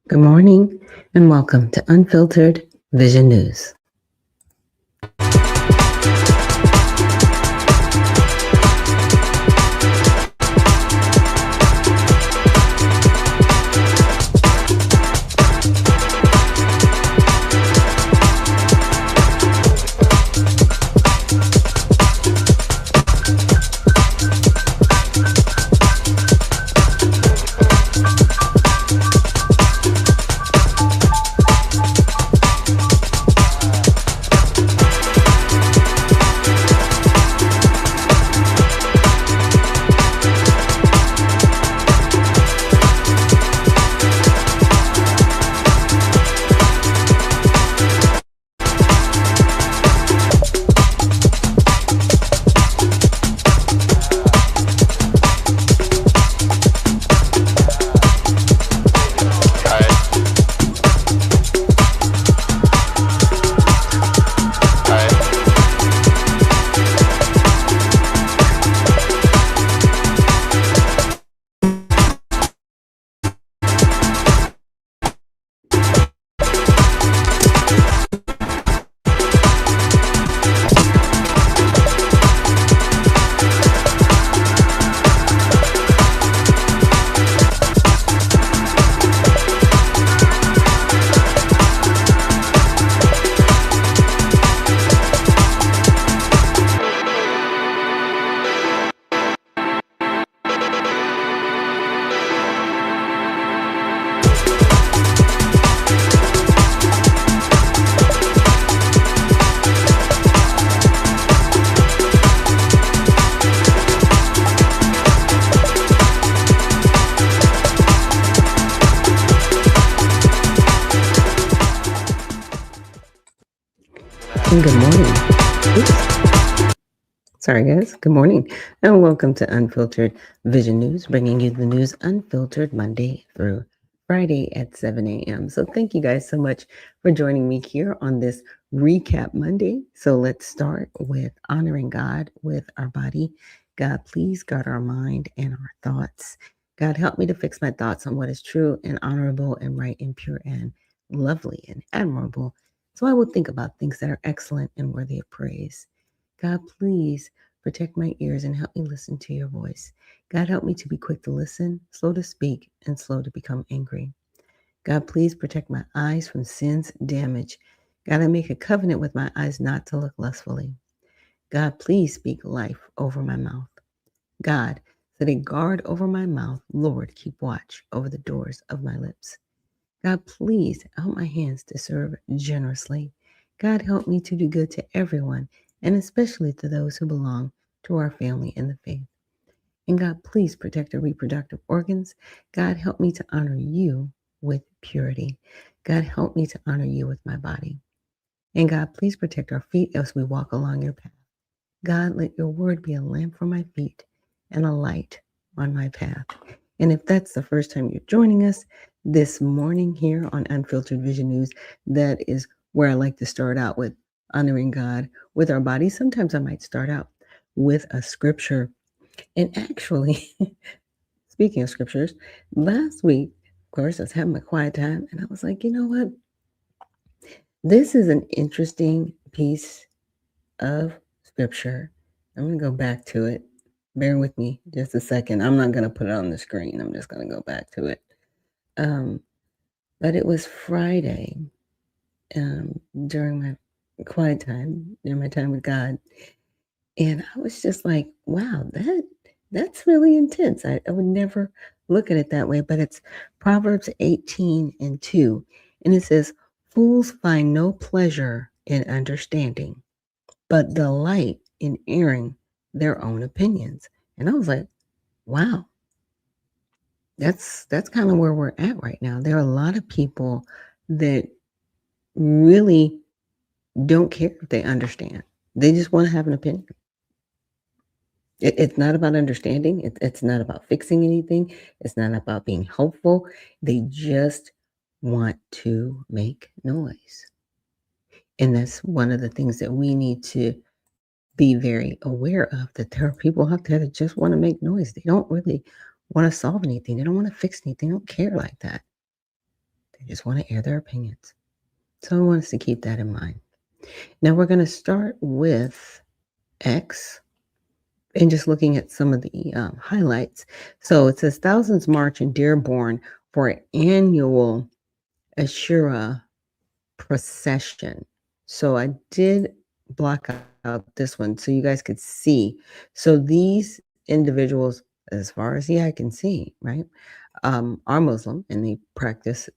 Good morning and welcome to Unfiltered Vision News. And good morning. Oops. Sorry, guys. Good morning and welcome to Unfiltered Vision News, bringing you the news unfiltered Monday through Friday at 7 a.m. So thank you guys so much for joining me here on this recap Monday. So let's start with honoring God with our body. God, please guard our mind and our thoughts. God, help me to fix my thoughts on what is true and honorable and right and pure and lovely and admirable. So I will think about things that are excellent and worthy of praise. God, please protect my ears and help me listen to your voice. God, help me to be quick to listen, slow to speak, and slow to become angry. God, please protect my eyes from sin's damage. God, I make a covenant with my eyes not to look lustfully. God, please speak life over my mouth. God, set a guard over my mouth. Lord, keep watch over the doors of my lips. God, please help my hands to serve generously. God, help me to do good to everyone, and especially to those who belong to our family in the faith. And God, please protect our reproductive organs. God, help me to honor you with purity. God, help me to honor you with my body. And God, please protect our feet as we walk along your path. God, let your word be a lamp for my feet and a light on my path. And if that's the first time you're joining us this morning here on Unfiltered Vision News, that is where I like to start out with honoring God with our bodies. Sometimes I might start out with a scripture. And actually, speaking of scriptures, last week, of course, I was having my quiet time and I was like, you know what? This is an interesting piece of scripture. I'm going to go back to it. Bear with me just a second. I'm not going to put it on the screen. I'm just going to go back to it. But it was Friday during my quiet time, during my time with God. And I was just like, wow, that's really intense. I would never look at it that way. But it's Proverbs 18:2. And it says, fools find no pleasure in understanding, but delight in airing their own opinions. And I was like, wow, that's kind of where we're at right now. There are a lot of people that really don't care if they understand. They just want to have an opinion. It's not about understanding. It's not about fixing anything. It's not about being helpful. They just want to make noise. And that's one of the things that we need to be very aware of, that there are people out there that just want to make noise. They don't really want to solve anything. They don't want to fix anything. They don't care like that. They just want to air their opinions. So I want us to keep that in mind. Now we're going to start with X and just looking at some of the highlights. So it says thousands march in Dearborn for an annual Ashura procession. So I did block out this one so you guys could see. So these individuals, as far as the eye can see, right, are Muslim and they practice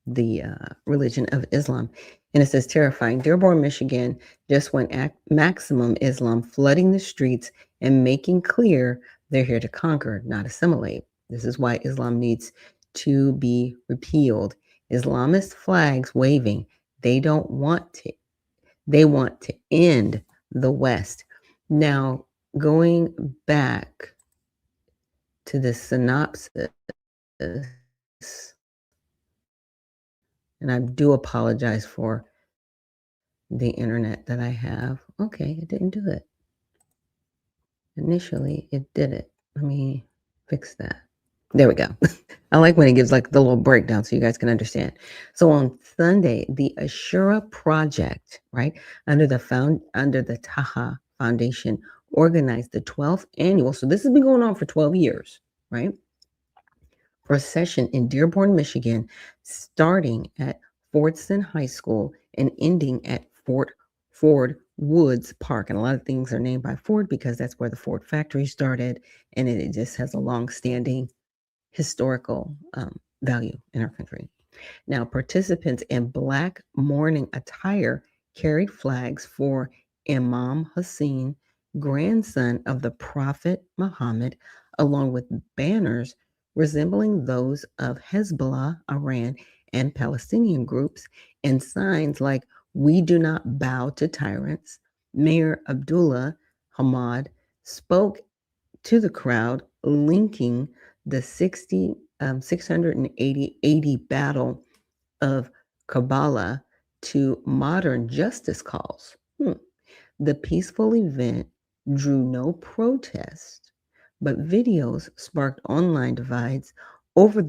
the religion of Islam. And it says terrifying. Dearborn, Michigan just went maximum Islam, flooding the streets and making clear they're here to conquer, not assimilate. This is why Islam needs to be repealed. Islamist flags waving. They don't want to. They want to end the West. Now, going back to the synopsis, and I do apologize for the internet that I have. Okay, it didn't do it. Initially, it did it. Let me fix that. There we go. I like when it gives like the little breakdown so you guys can understand. So on Sunday, the Ashura Project, right, under the Taha Foundation, organized the 12th annual. So this has been going on for 12 years, right? Procession in Dearborn, Michigan, starting at Fordson High School and ending at Ford Woods Park. And a lot of things are named by Ford because that's where the Ford factory started. And it just has a long-standing historical value in our country. Now, participants in black mourning attire carried flags for Imam Hussein, grandson of the Prophet Muhammad, along with banners resembling those of Hezbollah, Iran, and Palestinian groups, and signs like "We do not bow to tyrants." Mayor Abdullah Hamad spoke to the crowd, linking the 680 battle of Kabbalah to modern justice calls. The peaceful event drew no protest, but videos sparked online divides over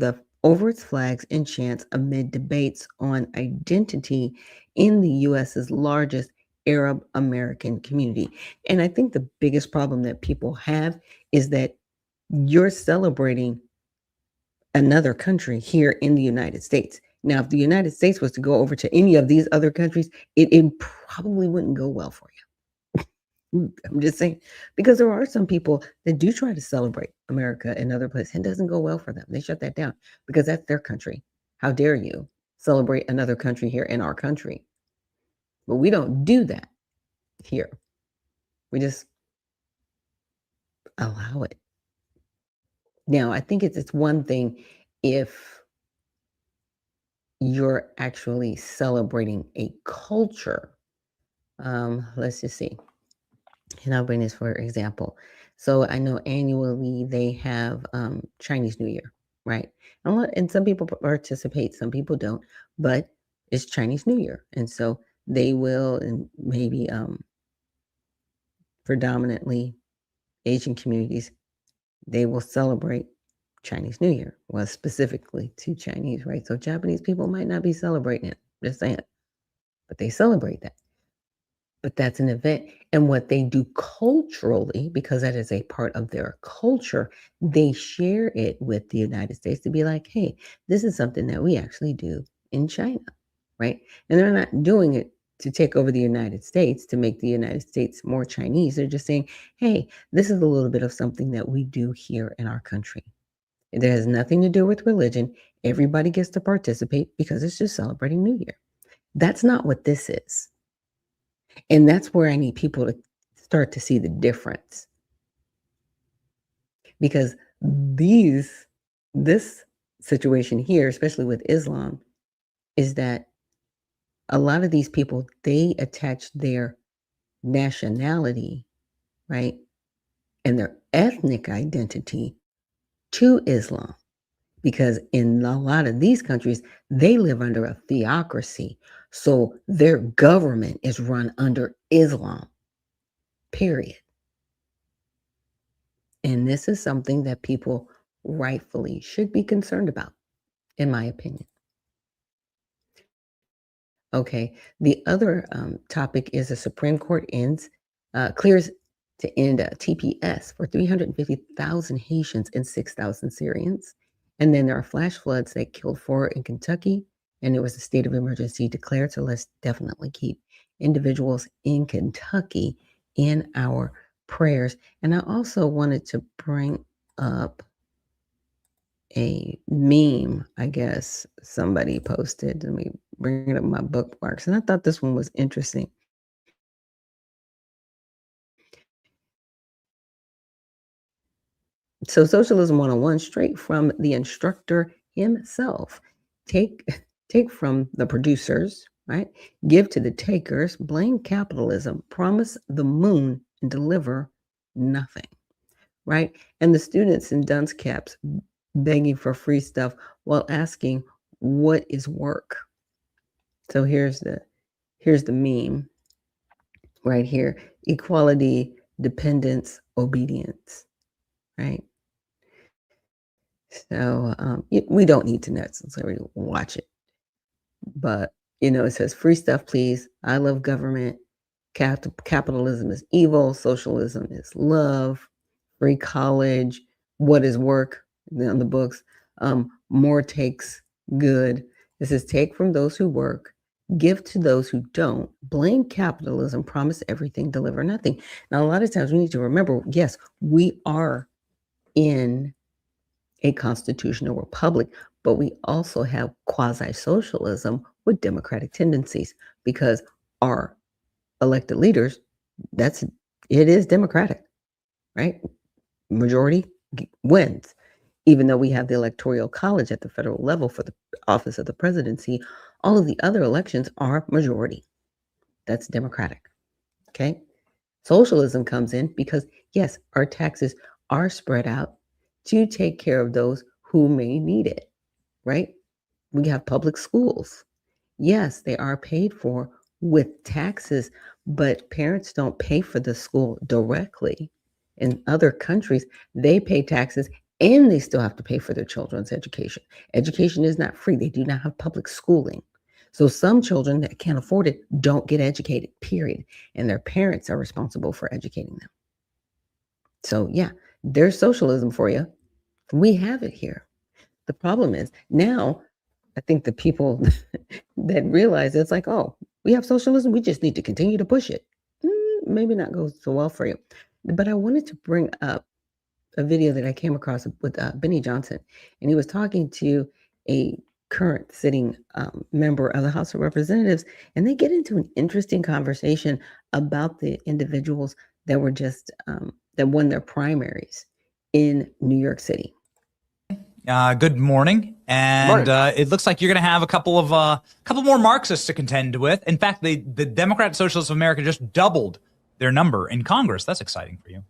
its flags and chants amid debates on identity in the US's largest Arab American community. And I think the biggest problem that people have is that you're celebrating another country here in the United States. Now, if the United States was to go over to any of these other countries, it probably wouldn't go well for you. I'm just saying, because there are some people that do try to celebrate America in other places. It doesn't go well for them. They shut that down because that's their country. How dare you celebrate another country here in our country? But we don't do that here. We just allow it. Now, I think it's one thing if you're actually celebrating a culture. Let's just see. And I'll bring this for example. So I know annually they have Chinese New Year, right? And some people participate, some people don't, but it's Chinese New Year. And so they will, and maybe predominantly Asian communities, they will celebrate Chinese New Year, well, specifically to Chinese, right? So Japanese people might not be celebrating it, just saying, but they celebrate that. But that's an event. And what they do culturally, because that is a part of their culture, they share it with the United States to be like, hey, this is something that we actually do in China, right? And they're not doing it to take over the United States, to make the United States more Chinese. They're just saying, hey, this is a little bit of something that we do here in our country. It has nothing to do with religion. Everybody gets to participate because it's just celebrating New Year. That's not what this is. And that's where I need people to start to see the difference. Because this situation here, especially with Islam, is that a lot of these people, they attach their nationality, right, and their ethnic identity to Islam. Because in a lot of these countries, they live under a theocracy. So their government is run under Islam, period. And this is something that people rightfully should be concerned about, in my opinion. Okay. The other topic is the Supreme Court clears to end TPS for 350,000 Haitians and 6,000 Syrians. And then there are flash floods that killed 4 in Kentucky, and there was a state of emergency declared. So let's definitely keep individuals in Kentucky in our prayers. And I also wanted to bring up a meme, I guess somebody posted. Let me bring it up my bookmarks. And I thought this one was interesting. So Socialism 101, straight from the instructor himself. Take take from the producers, right? Give to the takers, blame capitalism, promise the moon, and deliver nothing, right? And the students in dunce caps begging for free stuff while asking, what is work? So here's the meme right here: equality, dependence, obedience, right? So we don't need to necessarily watch it, but it says free stuff, please. I love government. Capitalism is evil. Socialism is love. Free college. What is work? On the books. More takes good. It says take from those who work, give to those who don't, blame capitalism, promise everything, deliver nothing. Now, a lot of times we need to remember, yes, we are in a constitutional republic, but we also have quasi-socialism with democratic tendencies, because our elected leaders, it is democratic, right? Majority wins. Even though we have the electoral college at the federal level for the office of the presidency, all of the other elections are majority. That's democratic, okay? Socialism comes in because, yes, our taxes are spread out to take care of those who may need it, right? We have public schools. Yes, they are paid for with taxes, but parents don't pay for the school directly. In other countries, they pay taxes and they still have to pay for their children's education. Education is not free. They do not have public schooling. So some children that can't afford it don't get educated, period. And their parents are responsible for educating them. So yeah, there's socialism for you. We have it here. The problem is now, I think the people that realize it's like, oh, we have socialism, we just need to continue to push it. Maybe not go so well for you. But I wanted to bring up a video that I came across with Benny Johnson, and he was talking to a current sitting member of the House of Representatives, and they get into an interesting conversation about the individuals that were just that won their primaries in New York City. Good morning, and it looks like you're going to have a couple more Marxists to contend with. In fact, the Democratic Socialists of America just doubled their number in Congress. That's exciting for you.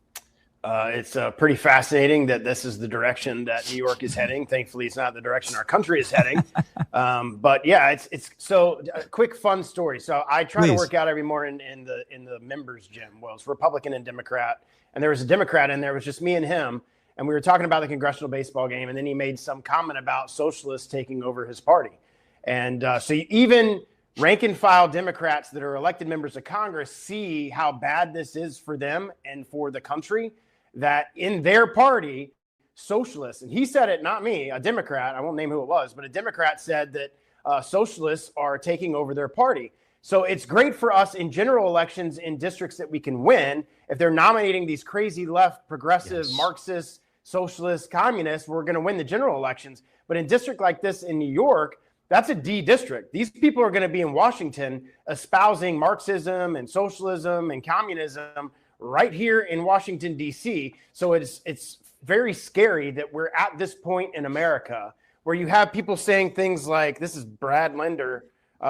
It's pretty fascinating that this is the direction that New York is heading. Thankfully, it's not the direction our country is heading. But yeah, it's so a quick fun story. So I try to work out every morning in the members gym. Well, it's Republican and Democrat, and there was a Democrat in there. It was just me and him. And we were talking about the congressional baseball game, and then he made some comment about socialists taking over his party. And so even rank and file Democrats that are elected members of Congress see how bad this is for them and for the country, that in their party, socialists, and he said it, not me, a Democrat, I won't name who it was, but a Democrat said that socialists are taking over their party. So it's great for us in general elections in districts that we can win. If they're nominating these crazy left, progressive, Marxist, socialist, communists, we're going to win the general elections. But in a district like this in New York, that's a D district. These people are going to be in Washington espousing Marxism and socialism and communism right here in Washington, D.C. So it's very scary that we're at this point in America where you have people saying things like, this is Brad Linder,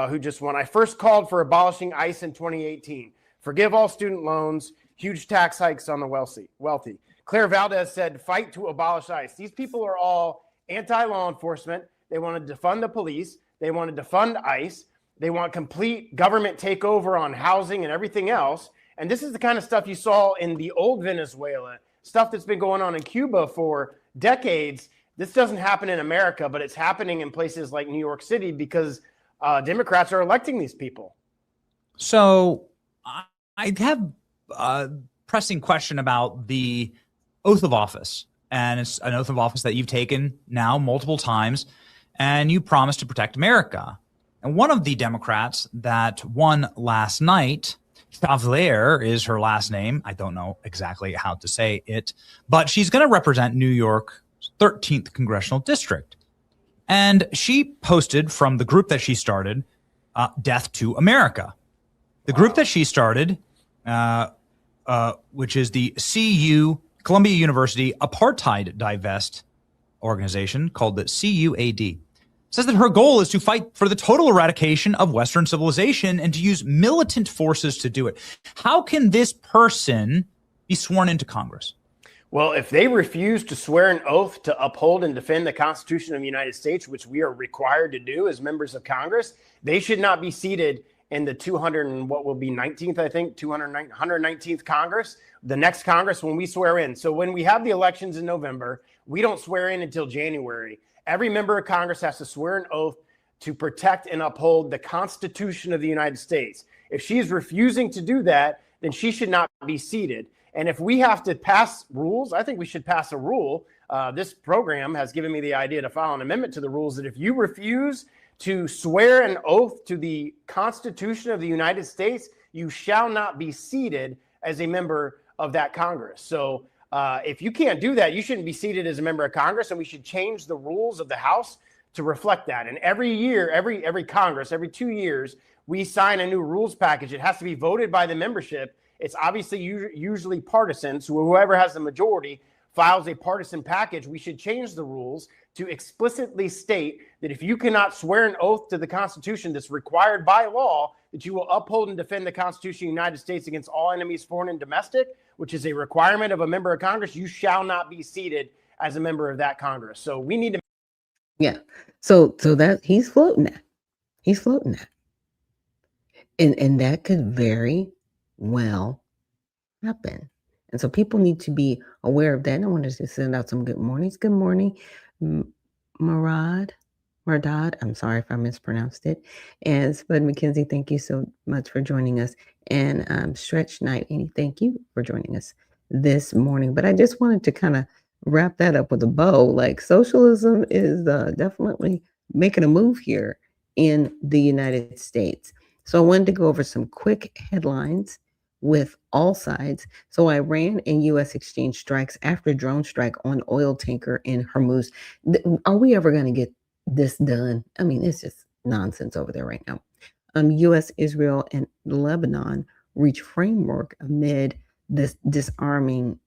who just won. I first called for abolishing ICE in 2018. Forgive all student loans, huge tax hikes on the wealthy. Claire Valdez said, fight to abolish ICE. These people are all anti-law enforcement. They want to defund the police. They want to defund ICE. They want complete government takeover on housing and everything else. And this is the kind of stuff you saw in the old Venezuela, stuff that's been going on in Cuba for decades. This doesn't happen in America, but it's happening in places like New York City because Democrats are electing these people. So I have a pressing question about the oath of office. And it's an oath of office that you've taken now multiple times, and you promised to protect America. And one of the Democrats that won last night, Chavalier is her last name. I don't know exactly how to say it, but she's going to represent New York's 13th congressional district. And she posted from the group that she started, Death to America. The group that she started, which is the CU, Columbia University Apartheid Divest organization called the CUAD, says that her goal is to fight for the total eradication of Western civilization and to use militant forces to do it. How can this person be sworn into Congress? Well, if they refuse to swear an oath to uphold and defend the Constitution of the United States, which we are required to do as members of Congress, they should not be seated in the 200 and what will be 19th, I think, 119th Congress, the next Congress when we swear in. So when we have the elections in November, we don't swear in until January. Every member of Congress has to swear an oath to protect and uphold the Constitution of the United States. If she's refusing to do that, then she should not be seated. And if we have to pass rules, I think we should pass a rule. This program has given me the idea to file an amendment to the rules that if you refuse to swear an oath to the Constitution of the United States, you shall not be seated as a member of that Congress. So if you can't do that, you shouldn't be seated as a member of Congress, and we should change the rules of the House to reflect that. And every year, every Congress, every 2 years, we sign a new rules package. It has to be voted by the membership. It's obviously usually partisan, so whoever has the majority files a partisan package. We should change the rules to explicitly state that if you cannot swear an oath to the Constitution that's required by law, that you will uphold and defend the Constitution of the United States against all enemies, foreign and domestic, which is a requirement of a member of Congress, you shall not be seated as a member of that Congress. So we need to. Yeah. So that he's floating that. He's floating that. And that could very well happen. And so people need to be aware of that. And I wanted to send out some good mornings. Good morning, Mardad. I'm sorry if I mispronounced it. And Spud McKenzie, thank you so much for joining us. And Stretch Night, Annie, thank you for joining us this morning. But I just wanted to kind of wrap that up with a bow. Like socialism is definitely making a move here in the United States. So I wanted to go over some quick headlines with all sides. So Iran and U.S. exchange strikes after drone strike on oil tanker in Hormuz. Are we ever going to get this done? I mean, it's just nonsense over there right now. U.S., Israel, and Lebanon reach framework amid this disarming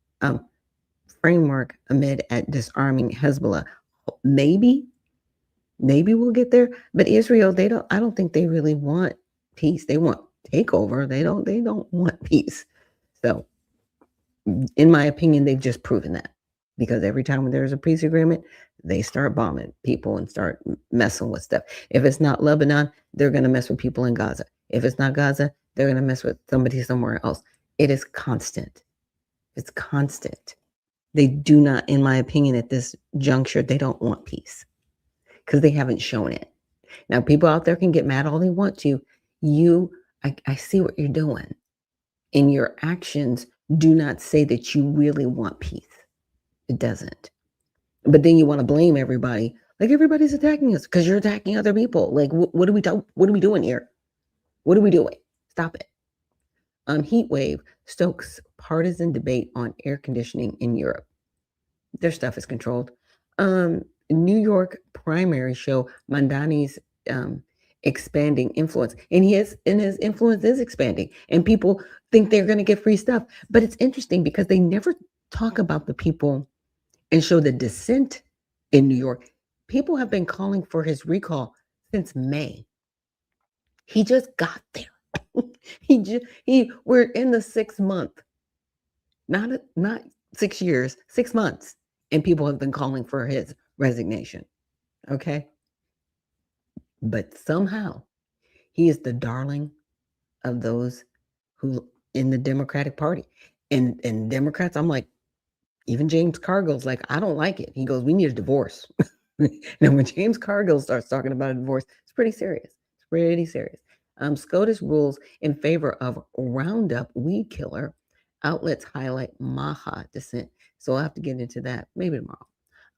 framework amid at disarming Hezbollah. Maybe we'll get there. But Israel, I don't think they really want peace. They want takeover. They don't want peace. So in my opinion, they've just proven that, because every time there's a peace agreement, they start bombing people and start messing with stuff. If it's not Lebanon, they're going to mess with people in Gaza. If it's not Gaza, they're going to mess with somebody somewhere else. It is constant. It's constant. They do not, in my opinion, at this juncture, they don't want peace because they haven't shown it. Now, people out there can get mad all they want to. I see what you're doing. And your actions do not say that you really want peace. It doesn't. But then you want to blame everybody. Like everybody's attacking us because you're attacking other people. Like, what are we doing here? What are we doing? Stop it. Heat wave stokes partisan debate on air conditioning in Europe. Their stuff is controlled. New York primary show Mandani's expanding influence, and his influence is expanding, and people think they're going to get free stuff. But it's interesting because they never talk about the people and show the dissent in New York. People have been calling for his recall since May. He just got there. We're in the 6th month, not 6 years, 6 months, and people have been calling for his resignation. Okay. But somehow he is the darling of those who in the Democratic Party. And Democrats, I'm like, even James Cargill's like, I don't like it. He goes, we need a divorce. Now, when James Cargill starts talking about a divorce, it's pretty serious. It's pretty serious. SCOTUS rules in favor of Roundup weed killer. Outlets highlight Maha dissent. So I'll have to get into that maybe tomorrow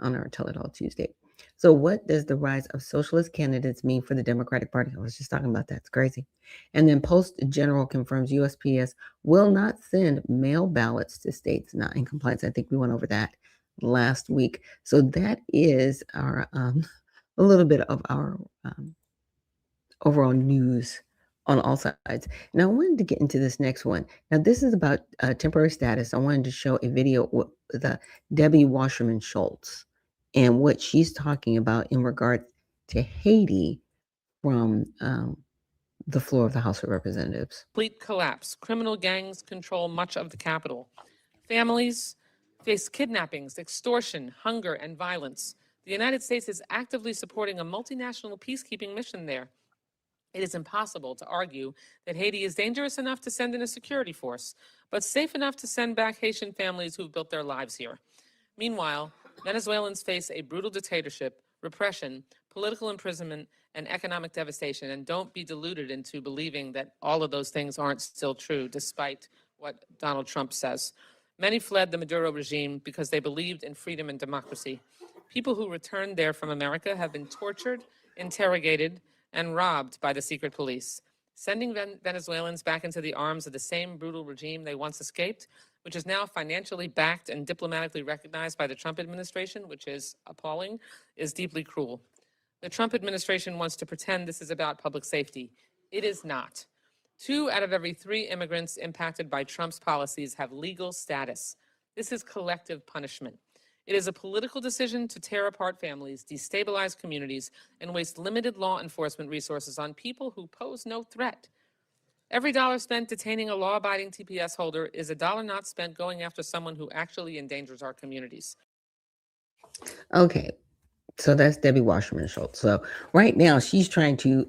on our Tell It All Tuesday. So what does the rise of socialist candidates mean for the Democratic Party? I was just talking about that. It's crazy. And then Post General confirms USPS will not send mail ballots to states not in compliance. I think we went over that last week. So that is our a little bit of our overall news on all sides. Now, I wanted to get into this next one. Now, this is about temporary status. I wanted to show a video with Debbie Wasserman Schultz and what she's talking about in regard to Haiti from the floor of the House of Representatives. Complete collapse. Criminal gangs control much of the capital. Families face kidnappings, extortion, hunger, and violence. The United States is actively supporting a multinational peacekeeping mission there. It is impossible to argue that Haiti is dangerous enough to send in a security force, but safe enough to send back Haitian families who've built their lives here. Meanwhile, Venezuelans face a brutal dictatorship, repression, political imprisonment, and economic devastation. And don't be deluded into believing that all of those things aren't still true, despite what Donald Trump says. Many fled the Maduro regime because they believed in freedom and democracy. People who returned there from America have been tortured, interrogated, and robbed by the secret police. Sending Venezuelans back into the arms of the same brutal regime they once escaped, which is now financially backed and diplomatically recognized by the Trump administration, which is appalling, is deeply cruel. The Trump administration wants to pretend this is about public safety. It is not. 2 out of every 3 immigrants impacted by Trump's policies have legal status. This is collective punishment. It is a political decision to tear apart families, destabilize communities, and waste limited law enforcement resources on people who pose no threat. Every dollar spent detaining a law-abiding TPS holder is a dollar not spent going after someone who actually endangers our communities. Okay, so that's Debbie Wasserman Schultz. So right now she's trying to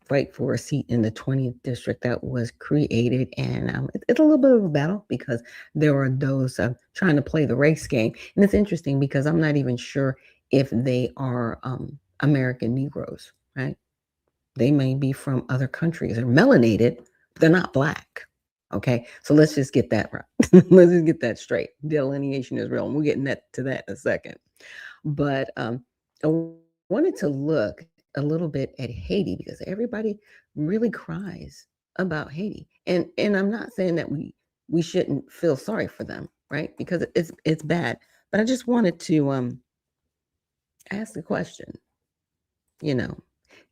fight for a seat in the 20th district that was created, and it's a little bit of a battle because there are those trying to play the race game. And it's interesting because I'm not even sure if they are American Negroes, right? They may be from other countries. They're melanated, but they're not black. Okay, so let's just get that right. Let's just get that straight. Delineation is real, and we'll get to that in a second. But I wanted to look a little bit at Haiti because everybody really cries about Haiti, and I'm not saying that we shouldn't feel sorry for them, right? Because it's bad. But I just wanted to ask the question.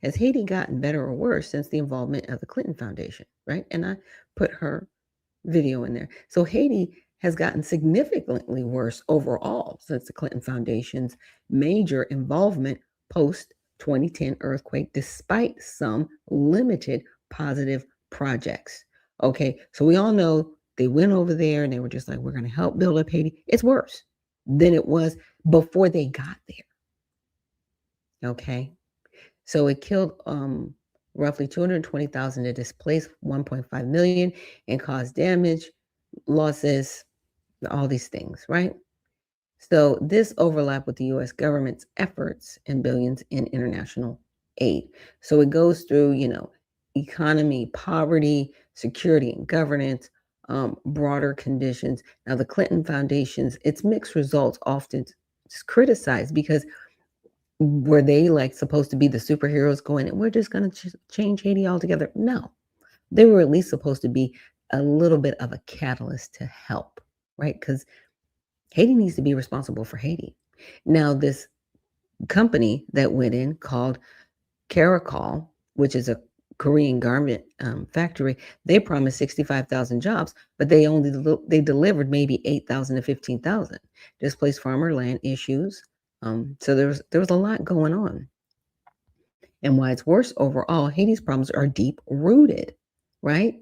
Has Haiti gotten better or worse since the involvement of the Clinton Foundation, right? And I put her video in there. So Haiti has gotten significantly worse overall since the Clinton Foundation's major involvement post 2010 earthquake, despite some limited positive projects. Okay, so we all know they went over there and they were just like, we're going to help build up Haiti. It's worse than it was before they got there. Okay, so it killed roughly 220,000 to displace 1.5 million and caused damage, losses, all these things, right? So this overlap with the U.S. government's efforts and billions in international aid. So it goes through, economy, poverty, security and governance, broader conditions. Now the Clinton Foundation's, its mixed results often criticized because were they supposed to be the superheroes going, and we're just going to change Haiti altogether? No, they were at least supposed to be a little bit of a catalyst to help, right? Because Haiti needs to be responsible for Haiti. Now, this company that went in called Caracol, which is a Korean garment factory, they promised 65,000 jobs, but they delivered maybe 8,000 to 15,000. Displaced farmer land issues. So there was a lot going on. And why it's worse overall, Haiti's problems are deep rooted, right?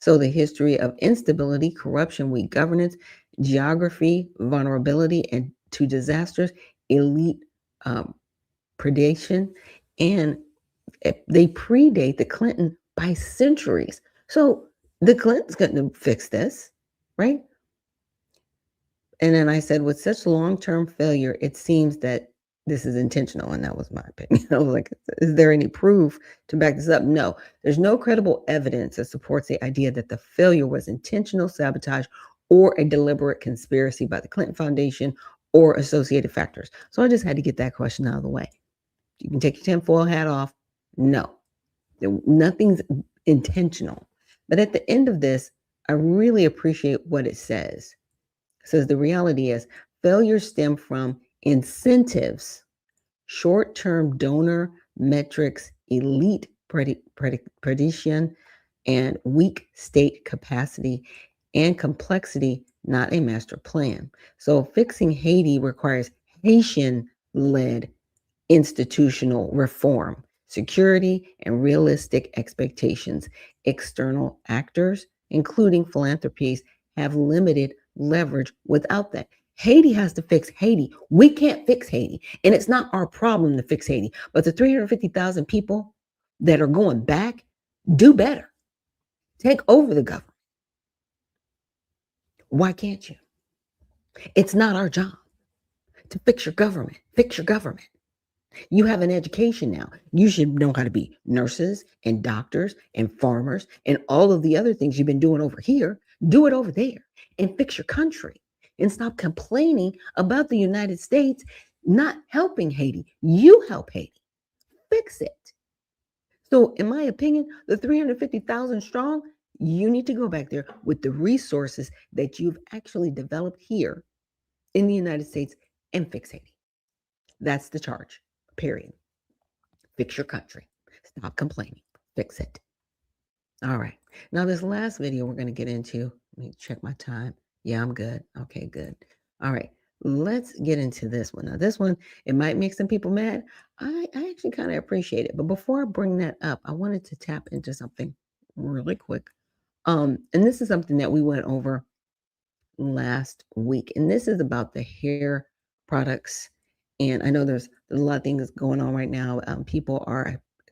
So the history of instability, corruption, weak governance, geography, vulnerability, and to disasters, elite predation, and they predate the Clinton by centuries. So the Clintons couldn't fix this, right? And then I said, with such long-term failure, it seems that this is intentional, and that was my opinion. I was like, is there any proof to back this up? No, there's no credible evidence that supports the idea that the failure was intentional sabotage or a deliberate conspiracy by the Clinton Foundation or associated factors. So I just had to get that question out of the way. You can take your tinfoil hat off. No, nothing's intentional. But at the end of this, I really appreciate what it says. It says the reality is failures stem from incentives, short-term donor metrics, elite prediction, and weak state capacity and complexity, not a master plan. So fixing Haiti requires Haitian-led institutional reform, security, and realistic expectations. External actors, including philanthropies, have limited leverage without that. Haiti has to fix Haiti. We can't fix Haiti. And it's not our problem to fix Haiti. But the 350,000 people that are going back, do better. Take over the government. Why can't you? It's not our job to fix your government. Fix your government. You have an education now. You should know how to be nurses and doctors and farmers and all of the other things you've been doing over here. Do it over there and fix your country and stop complaining about the United States not helping Haiti. You help Haiti. Fix it. So in my opinion, the 350,000 strong, you need to go back there with the resources that you've actually developed here in the United States and fix Haiti. That's the charge. Period. Fix your country. Stop complaining. Fix it. All right. Now, this last video we're going to get into, let me check my time. Yeah, I'm good. Okay, good. All right. Let's get into this one. Now, this one, it might make some people mad. I actually kind of appreciate it. But before I bring that up, I wanted to tap into something really quick. And this is something that we went over last week. And this is about the hair products. And I know there's a lot of things going on right now.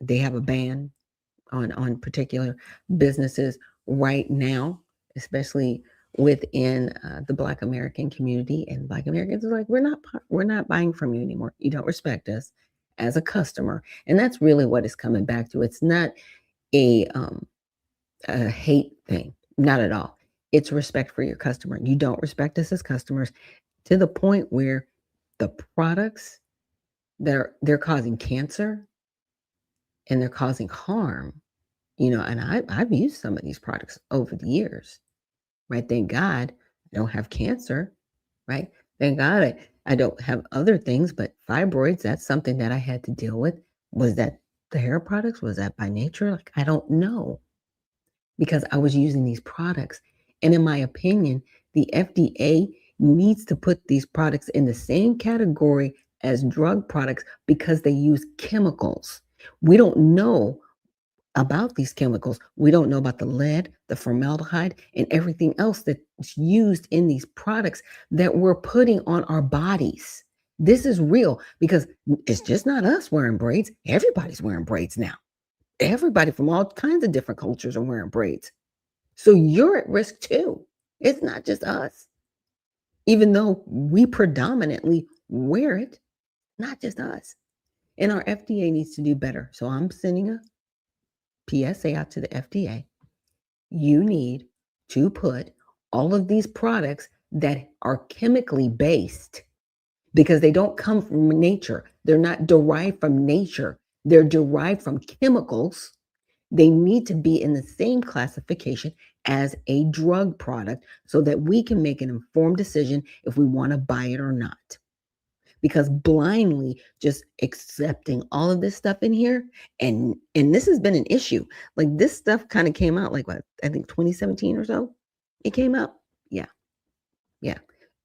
They have a ban on particular businesses right now, especially within the Black American community. And Black Americans are like, we're not buying from you anymore. You don't respect us as a customer. And that's really what it's coming back to. It's not a hate thing, not at all. It's respect for your customer. You don't respect us as customers to the point where the products they're causing cancer and they're causing harm, and I've used some of these products over the years, right? Thank God I don't have cancer, right? Thank God I don't have other things, but fibroids, that's something that I had to deal with. Was that the hair products? Was that by nature? Like, I don't know, because I was using these products. And in my opinion, the FDA needs to put these products in the same category as drug products because they use chemicals. We don't know about these chemicals. We don't know about the lead, the formaldehyde, and everything else that's used in these products that we're putting on our bodies. This is real because it's just not us wearing braids. Everybody's wearing braids now. Everybody from all kinds of different cultures are wearing braids. So you're at risk too. It's not just us. Even though we predominantly wear it, not just us. And our FDA needs to do better. So I'm sending a PSA out to the FDA. You need to put all of these products that are chemically based, because they don't come from nature. They're not derived from nature. They're derived from chemicals. They need to be in the same classification as a drug product so that we can make an informed decision if we want to buy it or not. Because blindly just accepting all of this stuff in here, and this has been an issue. Like, this stuff kind of came out like, what, I think 2017 or so it came out. Yeah.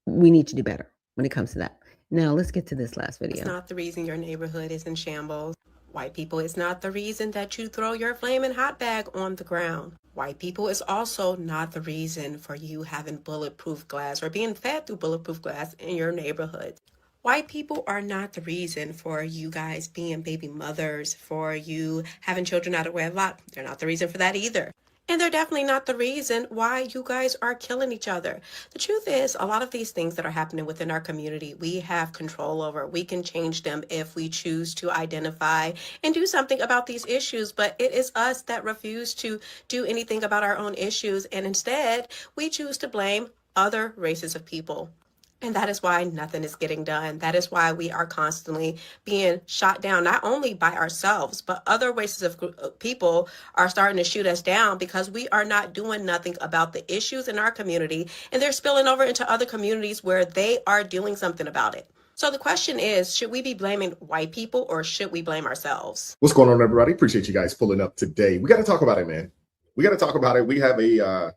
We need to do better when it comes to that. Now let's get to this last video. It's not the reason your neighborhood is in shambles. White people is not the reason that you throw your flaming hot bag on the ground. White people is also not the reason for you having bulletproof glass or being fed through bulletproof glass in your neighborhood. White people are not the reason for you guys being baby mothers, for you having children out of wedlock. They're not the reason for that either. And they're definitely not the reason why you guys are killing each other. The truth is, a lot of these things that are happening within our community, we have control over. We can change them if we choose to identify and do something about these issues. But it is us that refuse to do anything about our own issues. And instead, we choose to blame other races of people. And that is why nothing is getting done. That is why we are constantly being shot down, not only by ourselves, but other races of people are starting to shoot us down because we are not doing nothing about the issues in our community. And they're spilling over into other communities where they are doing something about it. So the question is, should we be blaming white people or should we blame ourselves? What's going on, everybody? Appreciate you guys pulling up today. We got to talk about it, man. We got to talk about it. We have a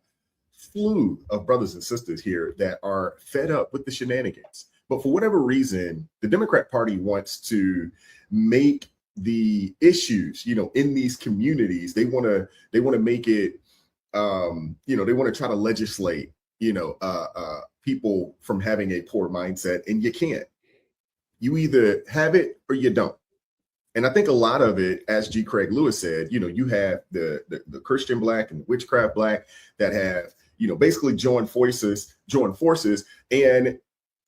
slew of brothers and sisters here that are fed up with the shenanigans. But for whatever reason, the Democrat Party wants to make the issues, in these communities, they want to make it, they want to try to legislate, people from having a poor mindset, and you can't. You either have it or you don't. And I think a lot of it, as G. Craig Lewis said, you have the Christian black and the witchcraft black that have, basically joined forces. And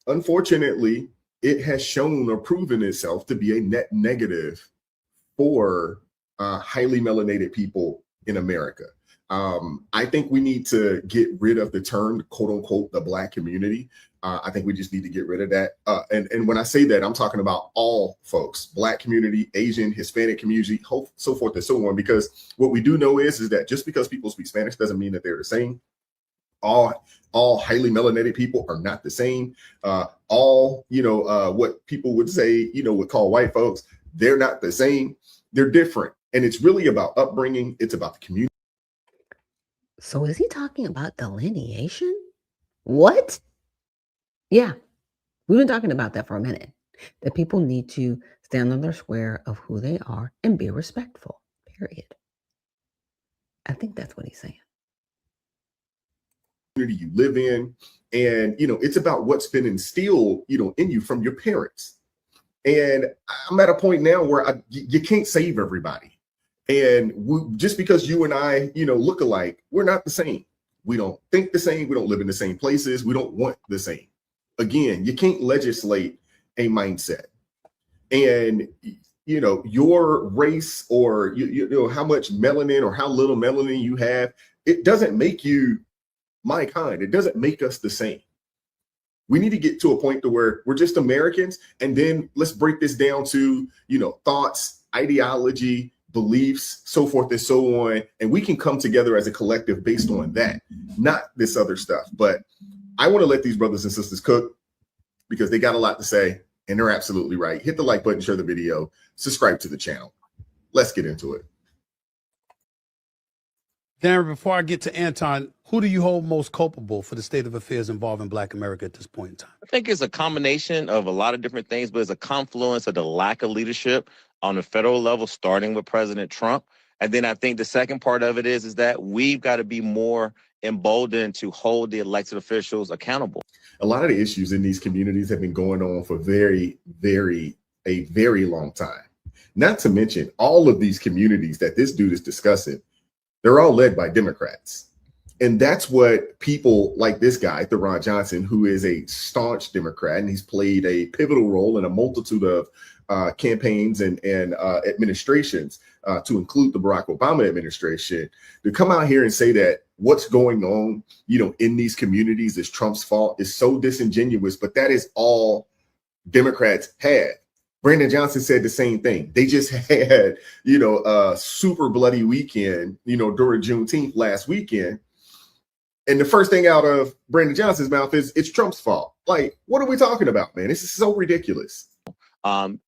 unfortunately, it has shown or proven itself to be a net negative for highly melanated people in America. I think we need to get rid of the term, quote unquote, the black community. I think we just need to get rid of that. And when I say that, I'm talking about all folks, black community, Asian, Hispanic community, so forth and so on, because what we do know is that just because people speak Spanish doesn't mean that they're the same. All highly melanated people are not the same. What people would say, would call white folks, they're not the same. They're different. And it's really about upbringing. It's about the community. So is he talking about delineation? What? Yeah, we've been talking about that for a minute. That people need to stand on their square of who they are and be respectful, period. I think that's what he's saying. You live in, and it's about what's been instilled in you from your parents. And I'm at a point now where you can't save everybody, and just because you and I look alike, we're not the same. We don't think the same. We don't live in the same places. We don't want the same. Again, you can't legislate a mindset, and your race or how much melanin or how little melanin you have, it doesn't make you my kind. It doesn't make us the same. We need to get to a point to where we're just Americans, and then let's break this down to, thoughts, ideology, beliefs, so forth and so on. And we can come together as a collective based on that, not this other stuff. But I want to let these brothers and sisters cook because they got a lot to say, and they're absolutely right. Hit the like button, share the video, subscribe to the channel. Let's get into it. Darren, before I get to Anton, who do you hold most culpable for the state of affairs involving Black America at this point in time? I think it's a combination of a lot of different things, but it's a confluence of the lack of leadership on the federal level, starting with President Trump. And then I think the second part of it is that we've got to be more emboldened to hold the elected officials accountable. A lot of the issues in these communities have been going on for a very long time. Not to mention all of these communities that this dude is discussing, they're all led by Democrats. And that's what people like this guy, Theron Johnson, who is a staunch Democrat, and he's played a pivotal role in a multitude of campaigns and administrations, to include the Barack Obama administration, to come out here and say that what's going on, in these communities is Trump's fault is so disingenuous. But that is all Democrats had. Brandon Johnson said the same thing. They just had, a super bloody weekend, during Juneteenth last weekend. And the first thing out of Brandon Johnson's mouth is it's Trump's fault. Like, what are we talking about, man? This is so ridiculous.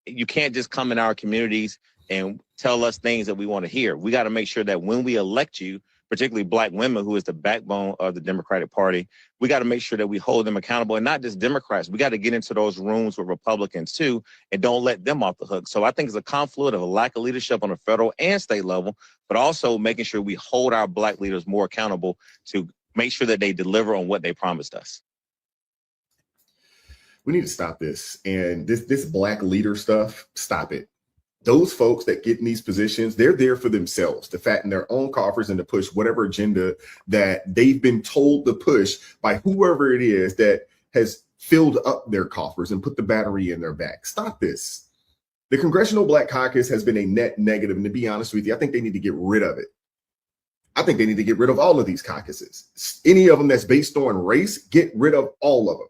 You can't just come in our communities and tell us things that we want to hear. We got to make sure that when we elect you, particularly Black women, who is the backbone of the Democratic Party, we got to make sure that we hold them accountable, and not just Democrats. We got to get into those rooms with Republicans too, and don't let them off the hook. So I think it's a confluence of a lack of leadership on the federal and state level, but also making sure we hold our Black leaders more accountable to make sure that they deliver on what they promised us. We need to stop this. And this Black leader stuff, stop it. Those folks that get in these positions, they're there for themselves, to fatten their own coffers and to push whatever agenda that they've been told to push by whoever it is that has filled up their coffers and put the battery in their back. Stop this. The Congressional Black Caucus has been a net negative. And to be honest with you, I think they need to get rid of it. I think they need to get rid of all of these caucuses. Any of them that's based on race, get rid of all of them.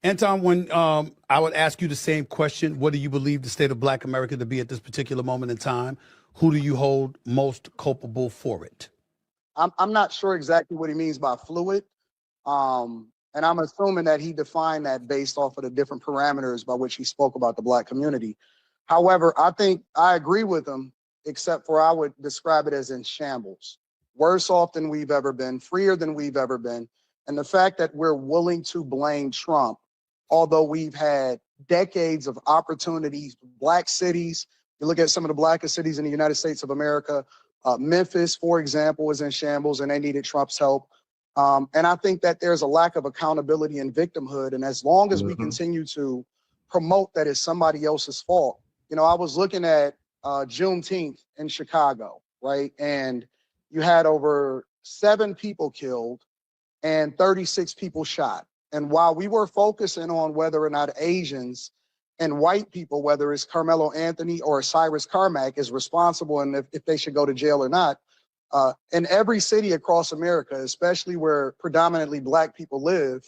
Anton, when I would ask you the same question, what do you believe the state of Black America to be at this particular moment in time? Who do you hold most culpable for it? I'm not sure exactly what he means by fluid. And I'm assuming that he defined that based off of the different parameters by which he spoke about the Black community. However, I think I agree with him, except for I would describe it as in shambles. Worse off than we've ever been, freer than we've ever been. And the fact that we're willing to blame Trump, although we've had decades of opportunities, Black cities, you look at some of the blackest cities in the United States of America, Memphis, for example, is in shambles and they needed Trump's help. And I think that there's a lack of accountability and victimhood. And as long as we continue to promote that it's somebody else's fault, you know, I was looking at Juneteenth in Chicago, right? And you had over 7 people killed and 36 people shot. And while we were focusing on whether or not Asians and white people, whether it's Carmelo Anthony or Cyrus Carmack, is responsible and if they should go to jail or not, in every city across America, especially where predominantly Black people live,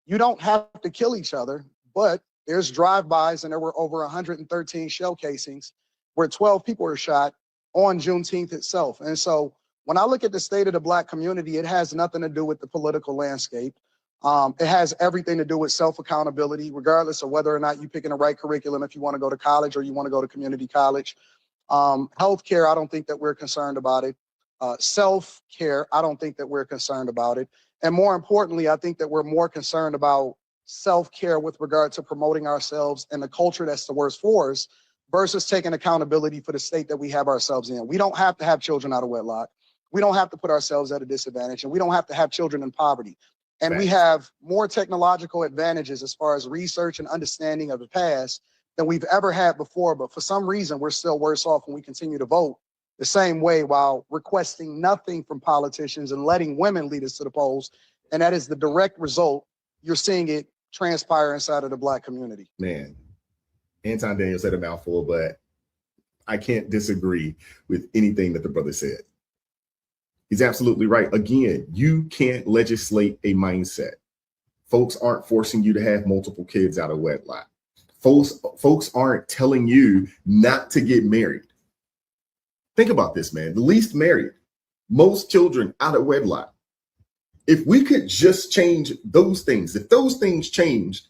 you don't have to kill each other, but there's drive-bys and there were over 113 shell casings where 12 people were shot on Juneteenth itself. And so when I look at the state of the Black community, it has nothing to do with the political landscape. It has everything to do with self-accountability, regardless of whether or not you're picking the right curriculum, if you want to go to college or you want to go to community college. Healthcare, I don't think that we're concerned about it. Self-care, I don't think that we're concerned about it. And more importantly, I think that we're more concerned about self-care with regard to promoting ourselves and the culture that's the worst for us versus taking accountability for the state that we have ourselves in. We don't have to have children out of wedlock. We don't have to put ourselves at a disadvantage, and we don't have to have children in poverty. And we have more technological advantages as far as research and understanding of the past than we've ever had before. But for some reason, we're still worse off when we continue to vote the same way while requesting nothing from politicians and letting women lead us to the polls. And that is the direct result. You're seeing it transpire inside of the Black community. Man, Anton Daniel said a mouthful, but I can't disagree with anything that the brother said. He's absolutely right. Again, you can't legislate a mindset. Folks aren't forcing you to have multiple kids out of wedlock. Folks aren't telling you not to get married. Think about this, man. The least married, most children out of wedlock. If we could just change those things, if those things changed,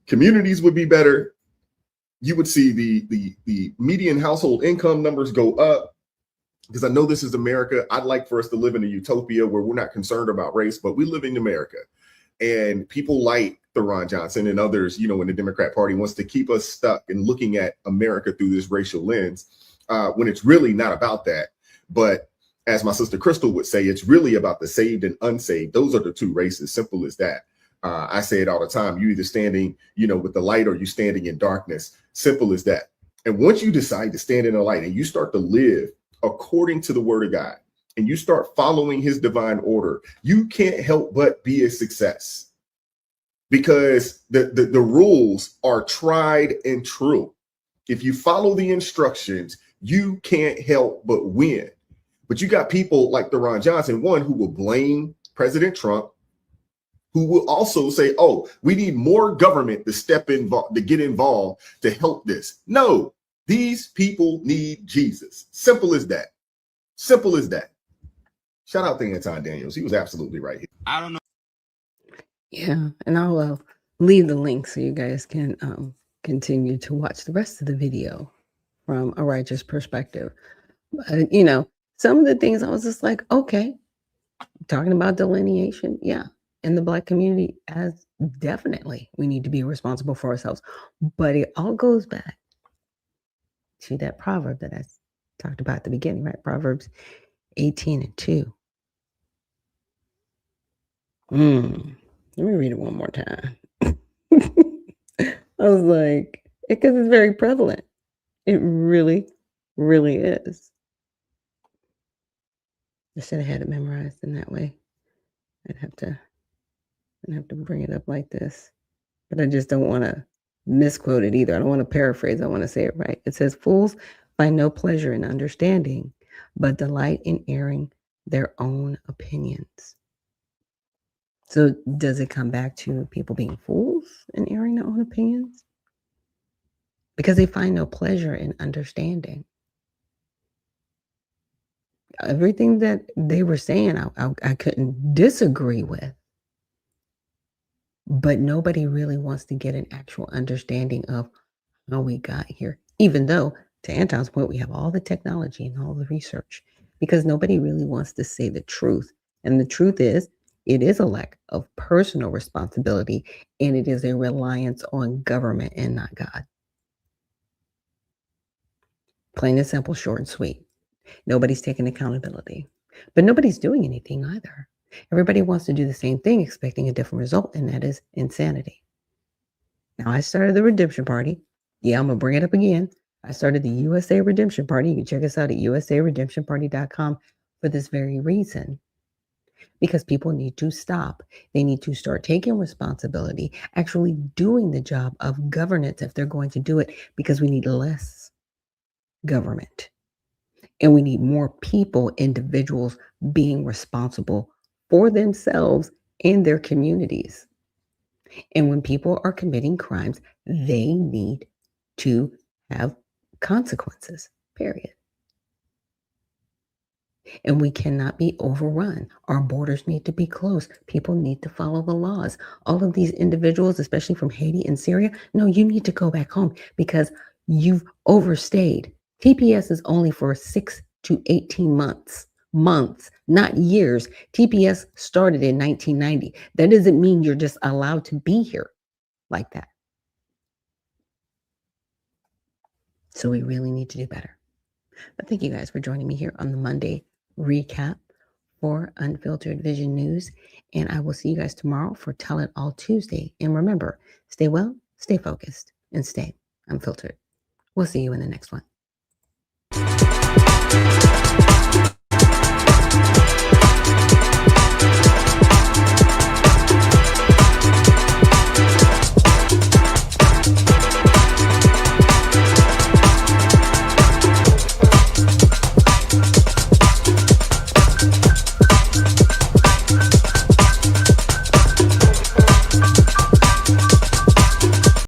communities would be better. You would see the median household income numbers go up. Because I know this is America. I'd like for us to live in a utopia where we're not concerned about race, but we live in America. And people like Theron Johnson and others, you know, in the Democrat Party wants to keep us stuck in looking at America through this racial lens when it's really not about that. But as my sister Crystal would say, it's really about the saved and unsaved. Those are the two races. Simple as that. I say it all the time. You either standing, you know, with the light or you standing in darkness. Simple as that. And once you decide to stand in the light and you start to live according to the word of God, and you start following his divine order, you can't help but be a success because the rules are tried and true. If you follow the instructions, you can't help but win. But you got people like Theron Johnson, one who will blame President Trump, who will also say, oh, we need more government to step in, to get involved to help this. No. These people need Jesus. Simple as that. Simple as that. Shout out to Anton Daniels. He was absolutely right here. I don't know. Yeah, and I'll leave the link so you guys can continue to watch the rest of the video from a righteous perspective. You know, some of the things I was just like, okay, talking about delineation, yeah, in the Black community, as definitely we need to be responsible for ourselves. But it all goes back to that proverb that I talked about at the beginning, right? Proverbs 18:2. Let me read it one more time. I was like, because it's very prevalent. It really, really is. I should have had it memorized in that way. I'd have to bring it up like this. But I just don't want to misquote it either. I don't want to paraphrase. I want to say it right. It says, fools find no pleasure in understanding, but delight in airing their own opinions. So does it come back to people being fools and airing their own opinions? Because they find no pleasure in understanding. Everything that they were saying, I couldn't disagree with. But nobody really wants to get an actual understanding of how we got here. Even though, to Anton's point, we have all the technology and all the research, because nobody really wants to say the truth. And the truth is, it is a lack of personal responsibility, and it is a reliance on government and not God. Plain and simple, short and sweet. Nobody's taking accountability, but nobody's doing anything either. Everybody wants to do the same thing, expecting a different result, and that is insanity. Now, I started the Redemption Party. Yeah, I'm going to bring it up again. I started the USA Redemption Party. You can check us out at usaredemptionparty.com for this very reason. Because people need to stop. They need to start taking responsibility, actually doing the job of governance if they're going to do it, because we need less government. And we need more people, individuals being responsible for themselves and their communities. And when people are committing crimes, they need to have consequences, period. And we cannot be overrun. Our borders need to be closed. People need to follow the laws. All of these individuals, especially from Haiti and Syria, no, you need to go back home because you've overstayed. TPS is only for 6 to 18 months, not years. TPS started in 1990. That doesn't mean you're just allowed to be here like that. So we really need to do better. But thank you guys for joining me here on the Monday recap for Unfiltered Vision News. And I will see you guys tomorrow for Tell It All Tuesday. And remember, stay well, stay focused, and stay unfiltered. We'll see you in the next one.